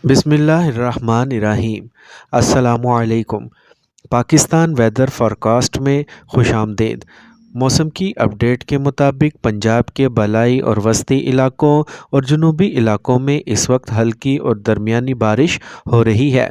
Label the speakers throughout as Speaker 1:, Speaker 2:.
Speaker 1: بسم اللہ الرحمن الرحیم۔ السلام علیکم۔ پاکستان ویدر فورکاسٹ میں خوش آمدید۔ موسم کی اپڈیٹ کے مطابق پنجاب کے بالائی اور وسطی علاقوں اور جنوبی علاقوں میں اس وقت ہلکی اور درمیانی بارش ہو رہی ہے۔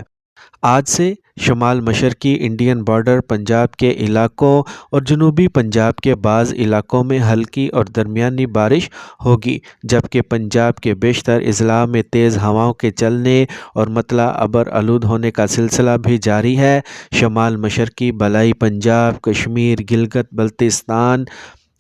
Speaker 1: آج سے شمال مشرقی انڈین بارڈر پنجاب کے علاقوں اور جنوبی پنجاب کے بعض علاقوں میں ہلکی اور درمیانی بارش ہوگی، جبکہ پنجاب کے بیشتر اضلاع میں تیز ہواؤں کے چلنے اور مطلع ابر آلود ہونے کا سلسلہ بھی جاری ہے۔ شمال مشرقی بالائی پنجاب، کشمیر، گلگت بلتستان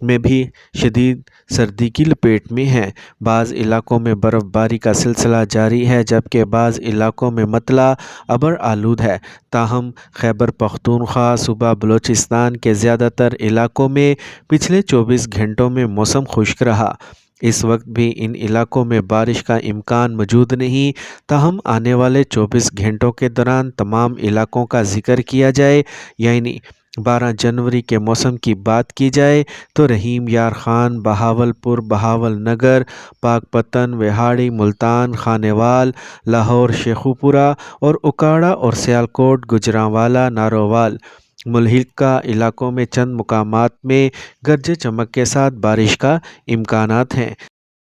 Speaker 1: میں بھی شدید سردی کی لپیٹ میں ہیں۔ بعض علاقوں میں برف باری کا سلسلہ جاری ہے، جبکہ بعض علاقوں میں مطلع ابر آلود ہے۔ تاہم خیبر پختونخوا صوبہ بلوچستان کے زیادہ تر علاقوں میں پچھلے 24 گھنٹوں میں موسم خشک رہا۔ اس وقت بھی ان علاقوں میں بارش کا امکان موجود نہیں، تاہم آنے والے 24 گھنٹوں کے دوران تمام علاقوں کا ذکر کیا جائے، یعنی 12 جنوری کے موسم کی بات کی جائے تو رحیم یار خان، بہاولپور، بہاول نگر، پاک پتن، وہاڑی، ملتان، خانیوال، لاہور، شیخوپورہ اور اکاڑہ اور سیالکوٹ، گوجرانوالا، نارووال ملحقہ علاقوں میں چند مقامات میں گرج چمک کے ساتھ بارش کا امکانات ہیں،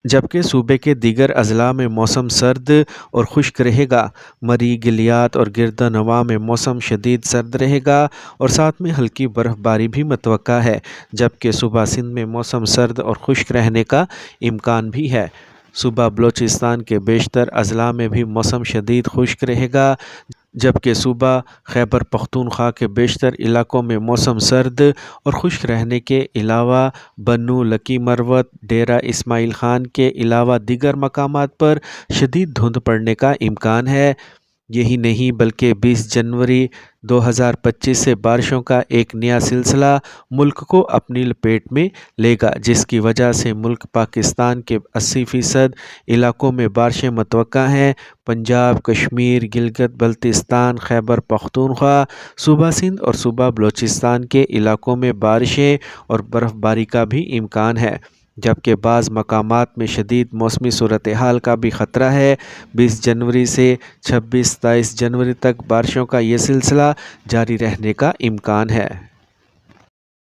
Speaker 1: جبکہ صوبے کے دیگر اضلاع میں موسم سرد اور خشک رہے گا۔ مری، گلیات اور گردنواں میں موسم شدید سرد رہے گا اور ساتھ میں ہلکی برف باری بھی متوقع ہے، جبکہ صوبہ سندھ میں موسم سرد اور خشک رہنے کا امکان بھی ہے۔ صوبہ بلوچستان کے بیشتر اضلاع میں بھی موسم شدید خشک رہے گا، جبکہ صوبہ خیبر پختونخوا کے بیشتر علاقوں میں موسم سرد اور خشک رہنے کے علاوہ بنو، لکی مروت، ڈیرہ اسماعیل خان کے علاوہ دیگر مقامات پر شدید دھند پڑنے کا امکان ہے۔ یہی نہیں بلکہ 20 جنوری 2025 سے بارشوں کا ایک نیا سلسلہ ملک کو اپنی لپیٹ میں لے گا، جس کی وجہ سے ملک پاکستان کے 80% علاقوں میں بارشیں متوقع ہیں۔ پنجاب، کشمیر، گلگت بلتستان، خیبر پختونخوا، صوبہ سندھ اور صوبہ بلوچستان کے علاقوں میں بارشیں اور برف باری کا بھی امکان ہے، جبکہ بعض مقامات میں شدید موسمی صورتحال کا بھی خطرہ ہے۔ 20 جنوری سے 26-27 جنوری تک بارشوں کا یہ سلسلہ جاری رہنے کا امکان ہے۔